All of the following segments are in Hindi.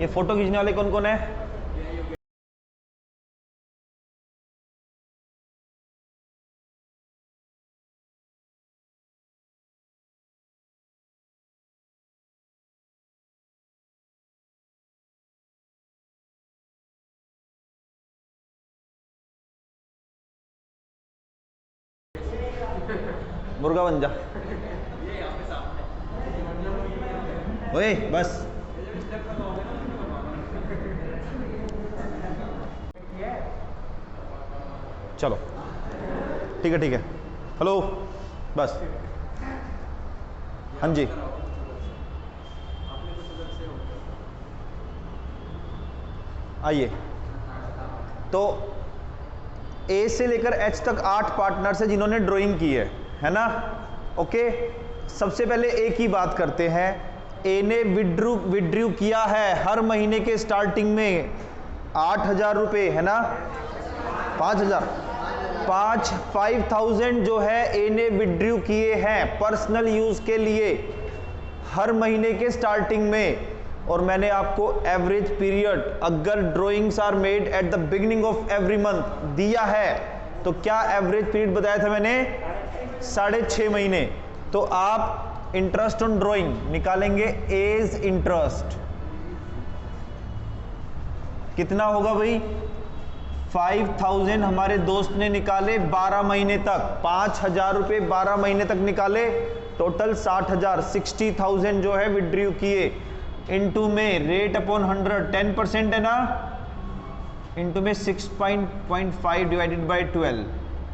ये फोटो खींचने वाले कौन कौन है? मुर्गा बन जा। ओए बस। चलो ठीक है ठीक है। हेलो बस। हाँ जी आइए। तो ए से लेकर एच तक 8 पार्टनर्स है जिन्होंने ड्राइंग की है ना। ओके, सबसे पहले ए की बात करते हैं। ए ने विड्रू किया है हर महीने के स्टार्टिंग में 8,000 रुपये, है ना। 5,000 जो है ए ने विड्रू किए हैं पर्सनल यूज के लिए हर महीने के स्टार्टिंग में। और मैंने आपको एवरेज पीरियड, अगर drawings are made at the beginning of every month दिया है, तो क्या एवरेज पीरियड बताया था मैंने? 6.5 महीने। तो आप इंटरेस्ट ऑन ड्राइंग निकालेंगे एज इंटरेस्ट। कितना होगा भाई? 5,000 हमारे दोस्त ने निकाले 12 महीने तक, 5,000 रुपये 12 महीने तक निकाले, टोटल 60,000, 60,000 जो है विड्रू किए। इनटू में रेट अपॉन 100 10% है ना, इनटू में 6.5 डिवाइडेड बाय 12,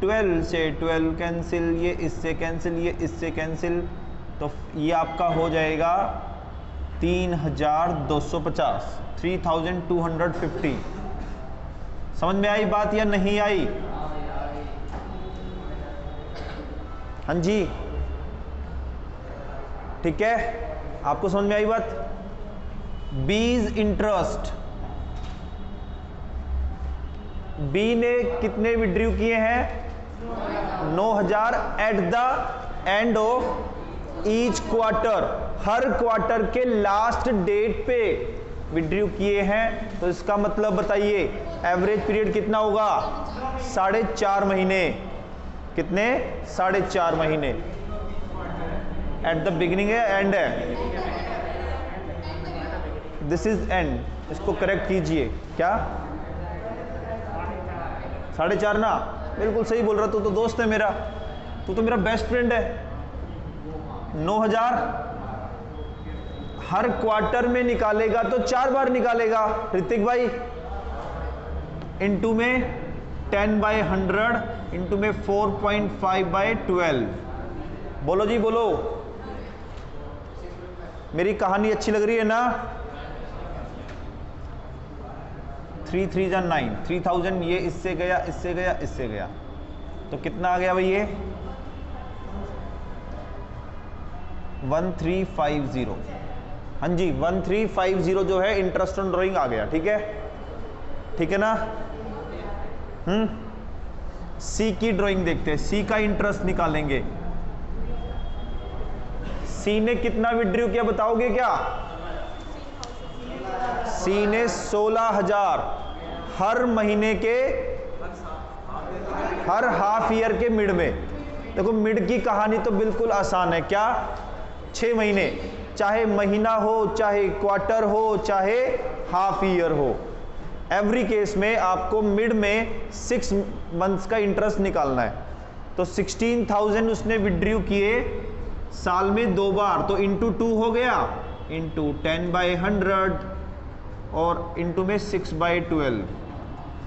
12 से 12 कैंसिल, ये इससे कैंसिल, ये इससे कैंसिल, तो ये आपका हो जाएगा 3,250, 3,250। समझ में आई बात या नहीं आई? हाँ जी ठीक है, आपको समझ में आई बात? बीज इंटरेस्ट, बी ने कितने विड्रू किए हैं? 9,000 at the end of each quarter, her quarter के लास्ट डेट पे विड्रू किए हैं। तो इसका मतलब बताइए एवरेज पीरियड कितना होगा? 4.5 महीने। कितने? 4.5 महीने। एट द बिगिनिंग है, एंड है, दिस इज एंड। इसको करेक्ट कीजिए। क्या 4.5 ना? बिल्कुल सही बोल रहा। तू तो दोस्त है मेरा, तू तो मेरा बेस्ट फ्रेंड है। 9,000 हर क्वार्टर में निकालेगा तो 4 बार निकालेगा ऋतिक भाई। इनटू में 10/100, इनटू में 4.5/12। बोलो जी बोलो, मेरी कहानी अच्छी लग रही है ना? 3 3 जा 9, 3,000 ये इससे गया, इससे गया, इससे गया, तो कितना आ गया भाई? ये 1350। हाँ जी 1350 जो है इंटरेस्ट ऑन ड्राइंग आ गया। ठीक है, ठीक है ना। सी की ड्राइंग देखते हैं, सी का इंटरेस्ट निकालेंगे। सी ने कितना विड्रू किया बताओगे क्या? सी ने 16,000 हर महीने के, हर हाफ ईयर के मिड में। देखो मिड की कहानी तो बिल्कुल आसान है। क्या? 6 महीने, चाहे महीना हो, चाहे क्वार्टर हो, चाहे हाफ ईयर हो, एवरी केस में आपको मिड में 6 मंथ्स का इंटरेस्ट निकालना है। तो 16,000 उसने विड्रू किए साल में 2 बार, तो इंटू 2 हो गया, इंटू 10/100 और इंटू में 6/12,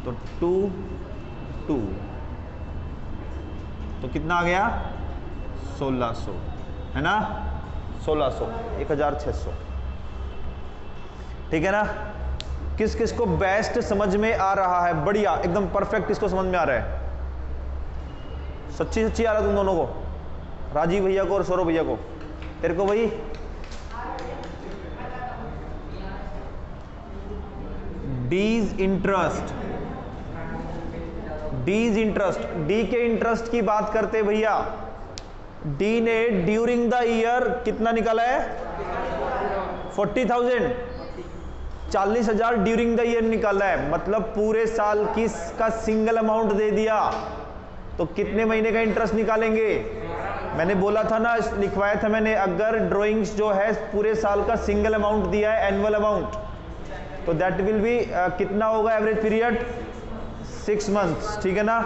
तो 2 तो कितना आ गया? 1600, है ना। 1600, 1,600। ठीक है ना। किस किस को बेस्ट समझ में आ रहा है? बढ़िया, एकदम परफेक्ट। किसको समझ में आ रहा है? सच्ची सच्ची आ रहा है तुम दोनों को? राजीव भैया को और सौरभ भैया को? तेरे को भाई? डीज इंटरेस्ट, डीज इंटरेस्ट, डी के इंटरेस्ट की बात करते भैया। डी ने ड्यूरिंग द ईयर कितना निकाला है? 40,000। 40,000 ड्यूरिंग द ईयर निकाला है, मतलब पूरे साल की का सिंगल अमाउंट दे दिया, तो कितने महीने का इंटरेस्ट निकालेंगे? मैंने बोला था ना, लिखवाया था मैंने, अगर ड्राइंग्स जो है पूरे साल का सिंगल अमाउंट दिया है, एनुअल अमाउंट, तो दैट विल बी कितना होगा एवरेज पीरियड? 6 मंथ्स, ठीक है ना।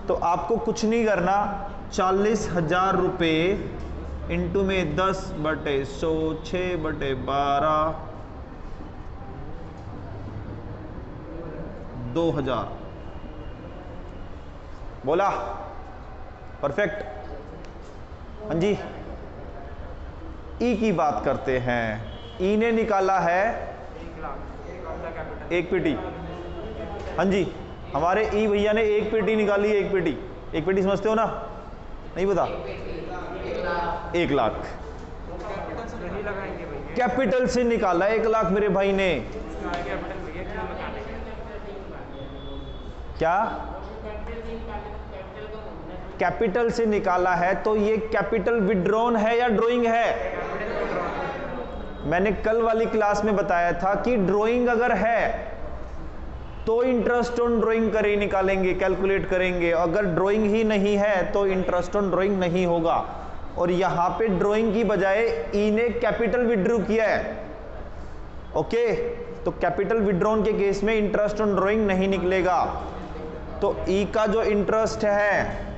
तो आपको कुछ नहीं करना, 40,000 रुपये इंटू में 10/100, 6/12, 2,000 बोला, परफेक्ट। हाँ जी, ई की बात करते हैं। ई ने निकाला है 1 पेटी। हाँ जी, हमारे ई भैया ने 1 पेटी निकाली है, 1 पेटी। 1 पेटी समझते हो ना? नहीं पता? 1 लाख कैपिटल से निकाला 1 लाख मेरे भाई ने। क्या कैपिटल से निकाला है? तो ये कैपिटल विड्रॉन है या ड्राइंग है? मैंने कल वाली क्लास में बताया था कि ड्राइंग अगर है तो इंटरेस्ट ऑन ड्राइंग करे निकालेंगे, कैलकुलेट करेंगे। अगर ड्राइंग ही नहीं है तो इंटरेस्ट ऑन ड्राइंग नहीं होगा। और यहां पे ड्राइंग की बजाय ई ने कैपिटल विड्रॉ किया है। ओके, तो कैपिटल विड्रॉन के केस में इंटरेस्ट ऑन ड्राइंग नहीं निकलेगा। तो ई का जो इंटरेस्ट है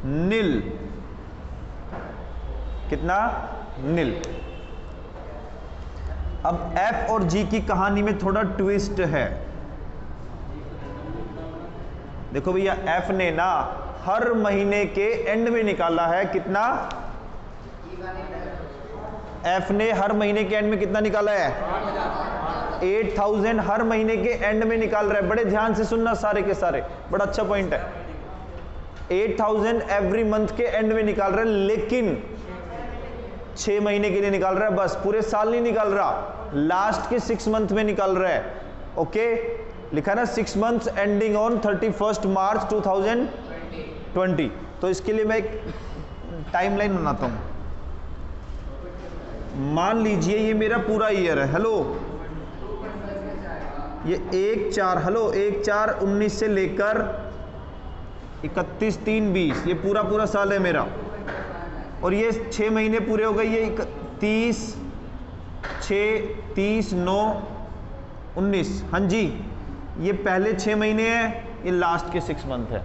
नील। कितना? नील। अब एफ और जी की कहानी में थोड़ा ट्विस्ट है। देखो भैया, एफ ने ना हर महीने के एंड में निकाला है कितना? एफ ने हर महीने के एंड में कितना निकाला है? 8,000 हर महीने के एंड में निकाल रहा है। बड़े ध्यान से सुनना सारे के सारे, बड़ा अच्छा पॉइंट है। 8,000 एवरी मंथ के एंड में निकाल रहा है, लेकिन 6 महीने के लिए निकाल रहा है, बस पूरे साल नहीं निकाल रहा, लास्ट के 6 मंथ में निकाल रहा है। ओके, लिखा ना 6 मंथ्स एंडिंग ऑन 31 मार्च 2020। तो इसके लिए मैं एक टाइमलाइन बनाता हूं। मान लीजिए ये मेरा पूरा ईयर है। हेलो, ये 1/4/19 से लेकर 31/3/20, ये पूरा साल है मेरा। और ये 6 महीने पूरे हो गए, ये 30/6/30/9/19। हाँ जी, ये पहले 6 महीने हैं, ये लास्ट के 6 मंथ है।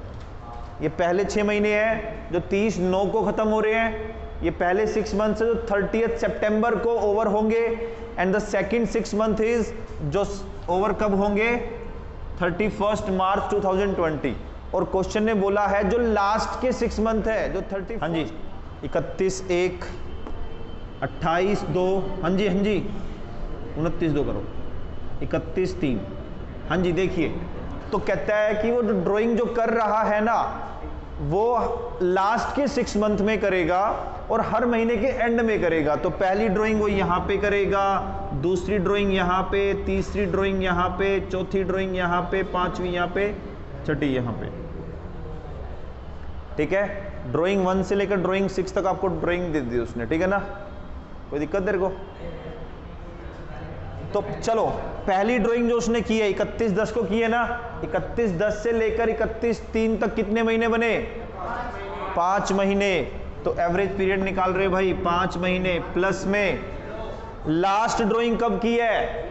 ये पहले 6 महीने हैं जो 30/9 को खत्म हो रहे हैं। ये पहले 6 मंथ से जो 30 सितंबर को ओवर होंगे, and the second 6 month is जो ओवर कब होंगे? 31 मार्च 2020। और क्वेश्चन ने बोला है जो लास्ट के 6 मंथ है, जो 30। हाँ जी, 31/1, 28/2, हाँ जी 29/2 करो, 31/3। हाँ जी, देखिए, तो कहता है कि वो जो ड्राइंग जो कर रहा है ना, वो लास्ट के 6 मंथ में करेगा और हर महीने के एंड में करेगा। तो पहली ड्राइंग वो यहाँ पे करेगा, दूसरी ड्राइंग यहाँ पे, तीसरी ड्राइंग यहाँ पे, चौथी ड्राइंग यहाँ पे, पांचवी यहाँ पे, छठी यहाँ पे। ठीक है, ड्राइंग 1 से लेकर ड्राइंग 6 तक आपको ड्राइंग दे दी उसने, ठीक है ना? कोई दिक्कत तेरे को? तो चलो, पहली ड्राइंग जो उसने की है 31/10 को की है ना, 31/10 से लेकर 31/3 तक कितने महीने बने? 5 महीने। तो एवरेज पीरियड निकाल रहे भाई 5 महीने, प्लस में लास्ट ड्राइंग कब की है?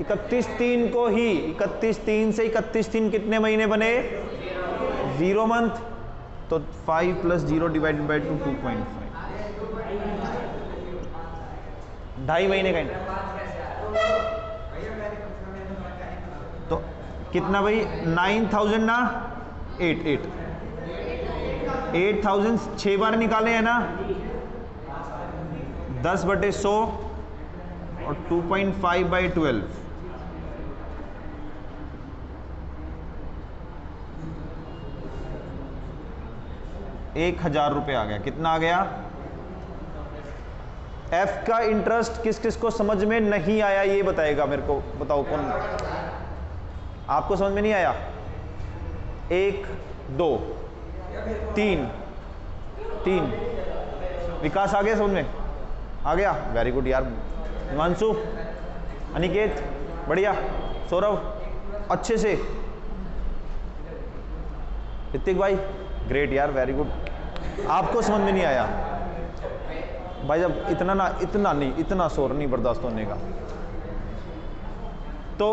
31/3 को ही। 31/3 से 31/3 कितने महीने बने? 0 मंथ। तो 5 + 0 / 2 2.5, 2.5 महीने का। तो कितना भाई? 9,000 ना, 8,000 6 बार निकाले हैं ना, 10/100 और 2.5/12। 1,000 रुपये आ गया। कितना आ गया? एफ का इंटरेस्ट किस किस को समझ में नहीं आया ये बताएगा मेरे को, बताओ कौन? आपको समझ में नहीं आया? 1 2 3 विकास आ गया समझ में? आ गया, वेरी गुड यार। हिमांशु, अनिकेत, बढ़िया। सौरभ अच्छे से। ऋतिक भाई ग्रेट यार, वेरी गुड। आपको समझ में नहीं आया भाई, जब इतना शोर नहीं बर्दाश्त होने का। तो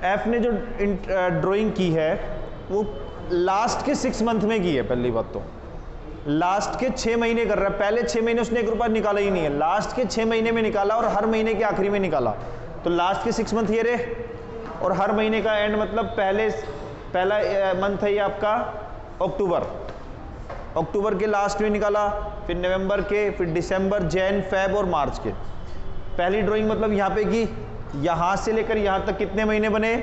एफ ने जो ड्राइंग की है वो लास्ट के 6 मंथ में की है। पहली बात तो लास्ट के 6 महीने कर रहा है, पहले 6 महीने उसने 1 रुपया निकाला ही नहीं है, लास्ट के 6 महीने में निकाला और हर महीने के आखिरी में निकाला। तो लास्ट के 6 मंथ ये रहे और हर महीने का एंड मतलब पहला मंथ है ये आपका अक्टूबर के लास्ट में निकाला, फिर नवंबर के, फिर दिसंबर, जैन, फेब और मार्च के। पहली ड्राइंग मतलब यहाँ पे की, यहाँ से लेकर यहाँ तक कितने महीने बने?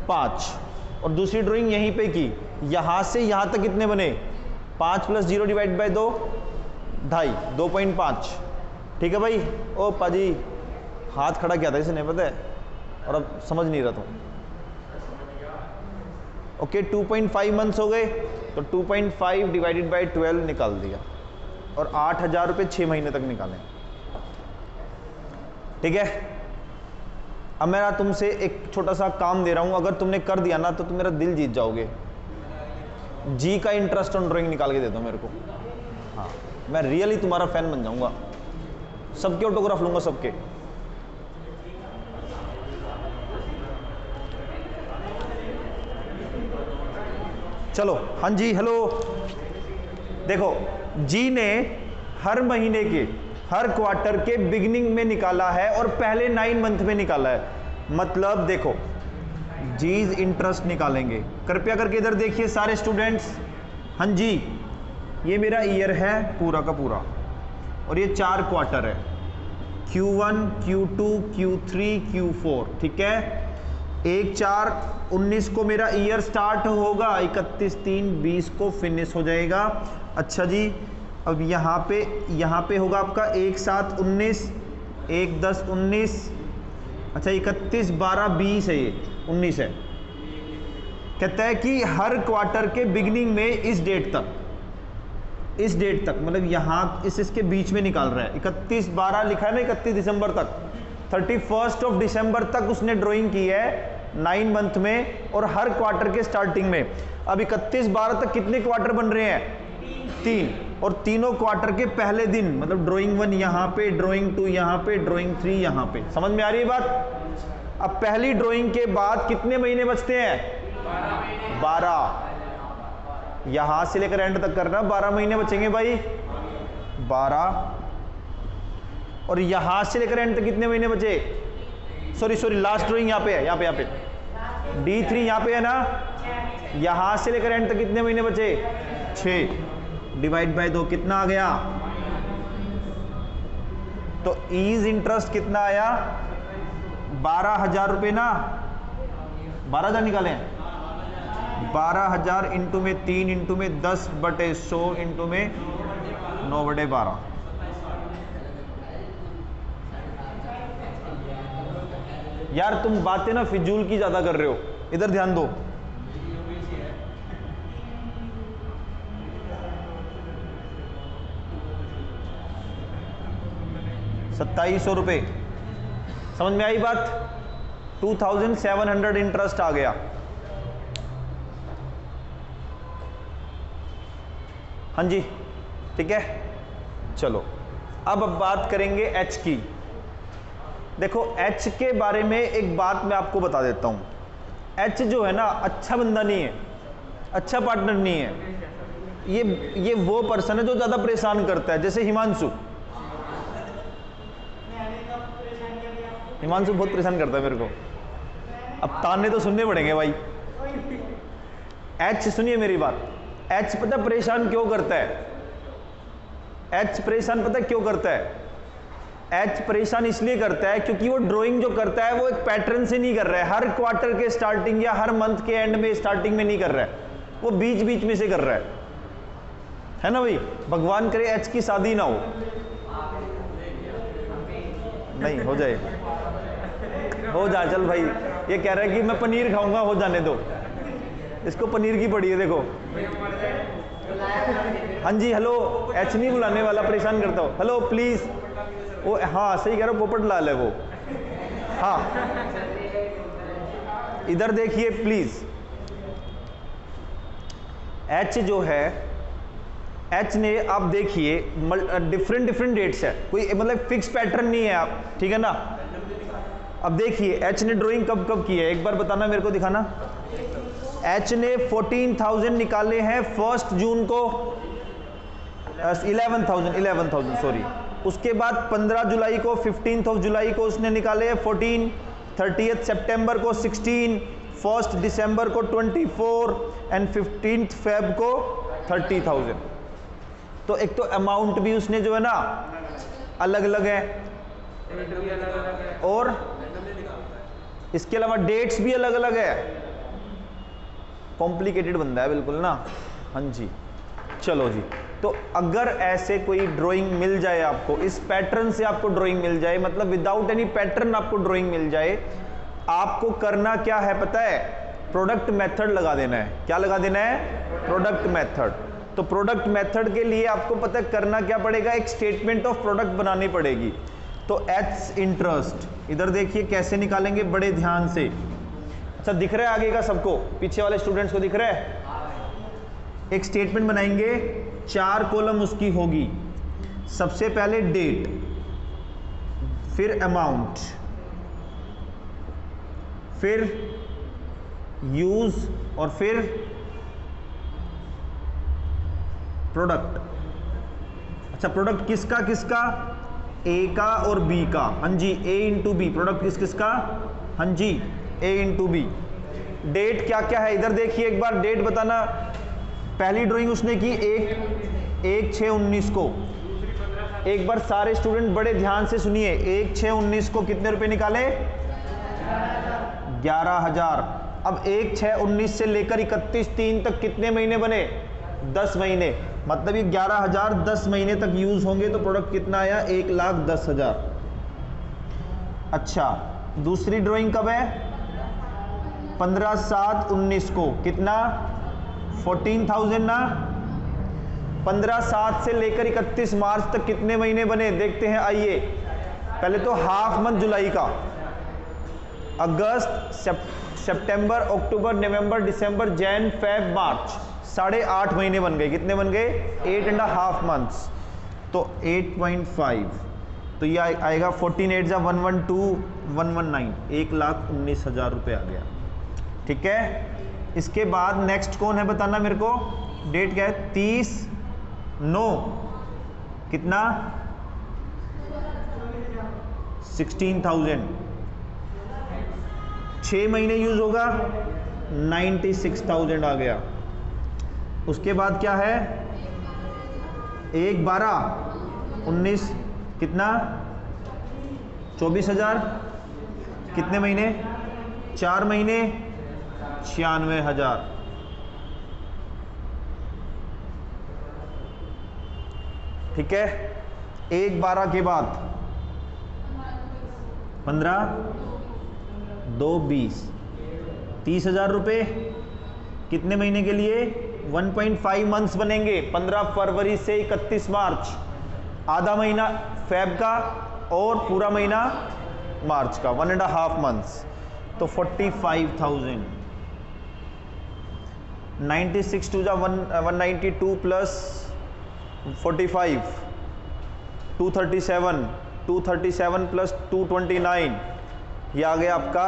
5। और दूसरी ड्राइंग यहीं पे की, यहाँ से यहाँ तक कितने बने? 5 + 0 डिवाइड बाय 2, 2.5, 2.5। ठीक है भाई। ओ पाजी हाथ खड़ा किया था इसने, पता है, और अब समझ नहीं रहा था। ओके 2.5 मंथ्स हो गए, तो 2.5 डिवाइडेड बाय 12 निकाल दिया और 8,000 रुपये 6 महीने तक निकाले। ठीक है। अब मैं तुमसे एक छोटा सा काम दे रहा हूं, अगर तुमने कर दिया ना तो तुम मेरा दिल जीत जाओगे। जी का इंटरेस्ट ऑन ड्राइंग निकाल के दे दो मेरे को। हाँ, मैं रियली तुम्हारा फैन बन जाऊंगा, सबके ऑटोग्राफ लूंगा, सबके। चलो, हाँ जी, हेलो। देखो, जी ने हर महीने के, हर क्वार्टर के बिगिनिंग में निकाला है और पहले 9 मंथ में निकाला है। मतलब देखो, जीज इंटरेस्ट निकालेंगे। कृपया करके इधर देखिए सारे स्टूडेंट्स। हाँ जी, ये मेरा ईयर है पूरा का पूरा और ये 4 क्वार्टर है, Q1, Q2, Q3, Q4। ठीक है। 1/4/19 को मेरा ईयर स्टार्ट होगा, 31/3/20 को फिनिश हो जाएगा। अच्छा जी, अब यहाँ पे होगा आपका 1/7/19, 1/10/19। अच्छा, 31/12/20 है, ये 19 है। कहता है कि हर क्वार्टर के बिगिनिंग में इस डेट तक मतलब यहाँ इसके बीच में निकाल रहा है। 31/12 लिखा है ना, 31 दिसंबर तक, 31 दिसंबर तक उसने ड्राइंग की है 9 मंथ में और हर क्वार्टर के स्टार्टिंग में। अब 31/12 तक कितने क्वार्टर बन रहे हैं? 3। और तीनों क्वार्टर के पहले दिन मतलब ड्राइंग 1 यहाँ पे, ड्राइंग 2 यहाँ पे, ड्राइंग 3 यहाँ पे। समझ में आ रही है बात? अब पहली ड्राइंग के बाद कितने महीने बचते हैं? 12। यहां से लेकर एंड तक करना, 12 महीने बचेंगे भाई, 12। और यहां से लेकर एंड तक कितने महीने बचे? सॉरी, लास्ट ड्राइंग यहाँ पे है, यहाँ पे D3 यहाँ पे है ना। यहां से लेकर एंड तक कितने महीने बचे? 6 डिवाइड बाय 2 कितना आ गया? तो ईज इंटरेस्ट कितना आया? 12,000 रुपये ना, 12,000 निकालें। 12,000 इंटू में 3 इंटू में 10/100 इंटू में 9/12। यार तुम बातें ना फिजूल की ज्यादा कर रहे हो, इधर ध्यान दो। ₹2,700 समझ में आई बात? 2,700 इंटरेस्ट आ गया। हाँ जी, ठीक है। चलो अब बात करेंगे एच की। देखो, एच के बारे में एक बात मैं आपको बता देता हूं। एच जो है ना, अच्छा बंदा नहीं है, अच्छा पार्टनर नहीं है। ये वो पर्सन है जो ज्यादा परेशान करता है। जैसे हिमांशु बहुत परेशान करता है मेरे को। अब ताने तो सुनने पड़ेंगे भाई। एच सुनिए मेरी बात, एच पता परेशान क्यों करता है? एच परेशान पता क्यों करता है? एच परेशान इसलिए करता है क्योंकि वो ड्राइंग जो करता है वो एक पैटर्न से नहीं कर रहा है, हर क्वार्टर के स्टार्टिंग या हर मंथ के एंड में स्टार्टिंग में नहीं कर रहा है, वो बीच बीच में से कर रहा है ना भाई। भगवान करे एच की शादी ना हो, नहीं हो जाए, हो जाए। चल भाई, ये कह रहा है कि मैं पनीर खाऊंगा, हो जाने दो, इसको पनीर की पड़ी है। देखो हाँ जी, हेलो, एच नहीं बुलाने वाला, परेशान करता हूँ। हेलो प्लीज, वो हाँ सही कह रहा हूँ, पोपट लाल है वो। हाँ इधर देखिए प्लीज, एच जो है, एच ने आप देखिए डिफरेंट डिफरेंट डेट्स है, कोई मतलब फिक्स पैटर्न नहीं है आप, ठीक है ना। अब देखिए एच ने ड्राइंग कब कब की है, एक बार बताना मेरे को, दिखाना। एच ने 14,000 निकाले हैं 1 जून को, 11,000 सॉरी। उसके बाद 15 जुलाई को, 15 जुलाई को उसने निकाले हैं 14, 30 सितंबर को 16, 1 दिसंबर को 24 एंड 15 फेब को 30,000। तो एक तो अमाउंट भी उसने जो है ना अलग अलग है, और इसके अलावा डेट्स भी अलग अलग है। कॉम्प्लिकेटेड बंदा है बिल्कुल ना। हाँ जी, चलो जी। तो अगर ऐसे कोई ड्राइंग मिल जाए आपको, इस पैटर्न से आपको ड्राइंग मिल जाए, मतलब विदाउट एनी पैटर्न आपको ड्राइंग मिल जाए, आपको करना क्या है पता है? प्रोडक्ट मेथड लगा देना है। क्या लगा देना है? Product method. तो प्रोडक्ट मेथड के लिए आपको पता है करना क्या पड़ेगा? एक स्टेटमेंट ऑफ प्रोडक्ट बनानी पड़ेगी। तो एच इंटरेस्ट, इधर देखिए कैसे निकालेंगे बड़े ध्यान से। अच्छा दिख रहा है आगे का सबको? पीछे वाले स्टूडेंट्स को दिख रहा है? एक स्टेटमेंट बनाएंगे, 4 कॉलम उसकी होगी। सबसे पहले डेट, फिर अमाउंट, फिर यूज, और फिर प्रोडक्ट। अच्छा प्रोडक्ट किसका किसका? ए का और बी का। हाँ जी, ए इंटू बी। प्रोडक्ट किसका? हाँ जी, ए इंटू बी। डेट क्या क्या है इधर देखिए एक बार, डेट बताना। पहली ड्राइंग उसने की 1/6/19 को। एक बार सारे स्टूडेंट बड़े ध्यान से सुनिए, 1/6/19 को कितने रुपए निकाले? 11,000। अब 1/6/19 से लेकर 31/3 तक कितने महीने बने? 10 महीने। मतलब ये 11,000 10 महीने तक यूज होंगे, तो प्रोडक्ट कितना आया? 1,10,000। अच्छा दूसरी ड्राइंग कब है? 15/7/19 को। कितना? 14,000 ना। 15/7 से लेकर 31 मार्च तक कितने महीने बने देखते हैं, आइए। पहले तो हाफ मंथ जुलाई का, अगस्त, सितंबर, अक्टूबर, नवंबर, दिसंबर, जैन, फेब, मार्च, 8.5 महीने बन गए। कितने बन गए? 8.5 मंथ्स। तो 8.5, तो ये आएगा 14/8 = 112,119, 1,19,000 रुपये आ गया। ठीक है। इसके बाद नेक्स्ट कौन है बताना मेरे को? डेट क्या है? 30/9 कितना? 16,000। 6 महीने यूज होगा, 96,000 आ गया। उसके बाद क्या है? 1/12/19 कितना? 24,000। कितने महीने? 4 महीने, 96,000। ठीक है। 1/12 के बाद 15/2/20, 30,000 रुपये। कितने महीने के लिए? 1.5 मंथ्स बनेंगे। 15 फरवरी से 31 मार्च, आधा महीना फेब का और पूरा महीना मार्च का, 1.5 मंथ्स। तो 45,000। 96 to 192 प्लस 45, 237, 237 प्लस 229, ये आ गया आपका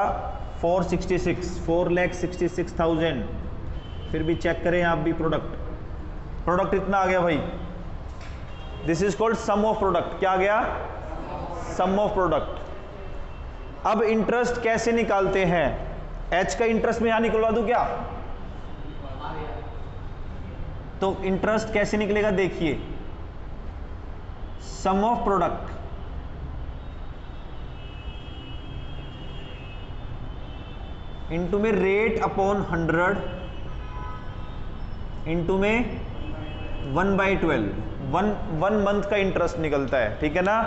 466, 4,66,000। फिर भी चेक करें आप भी, प्रोडक्ट इतना आ गया भाई। This is called sum of product. क्या आ गया? Sum of product. अब इंटरेस्ट कैसे निकालते हैं? एच का इंटरेस्ट में यहां निकलवा दूं क्या? तो इंटरेस्ट कैसे निकलेगा देखिए, सम ऑफ प्रोडक्ट इंटू में रेट अपॉन 100 इंटू में 1/12, 1 मंथ का इंटरेस्ट निकलता है। ठीक है ना।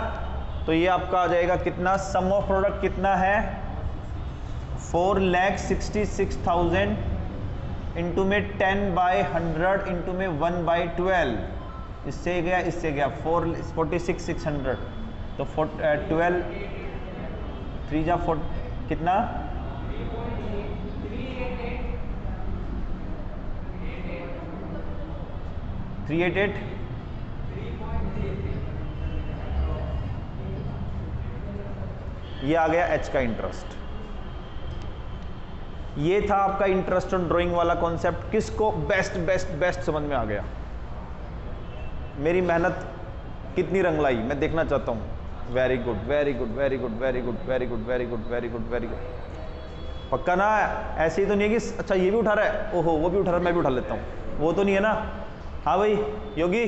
तो ये आपका आ जाएगा कितना? सम ऑफ प्रोडक्ट कितना है? 4,66,000 इंटू में 10/100 इंटू में 1/12, इससे गया 46 600, तो 12 3 जा 4 कितना 388, ये आ गया एच का इंटरेस्ट। ये था आपका इंटरेस्ट ऑन ड्राइंग वाला कॉन्सेप्ट। किसको बेस्ट बेस्ट बेस्ट समझ में आ गया? मेरी मेहनत कितनी रंग लाई मैं देखना चाहता हूँ। Very good very good very good very good very good very good very good very good. पक्का ना? ऐसे ही तो नहीं है कि अच्छा ये भी उठा रहा है, ओहो वो भी उठा रहा है, मैं भी उठा लेता हूँ, वो तो नहीं है ना? हाँ भाई योगी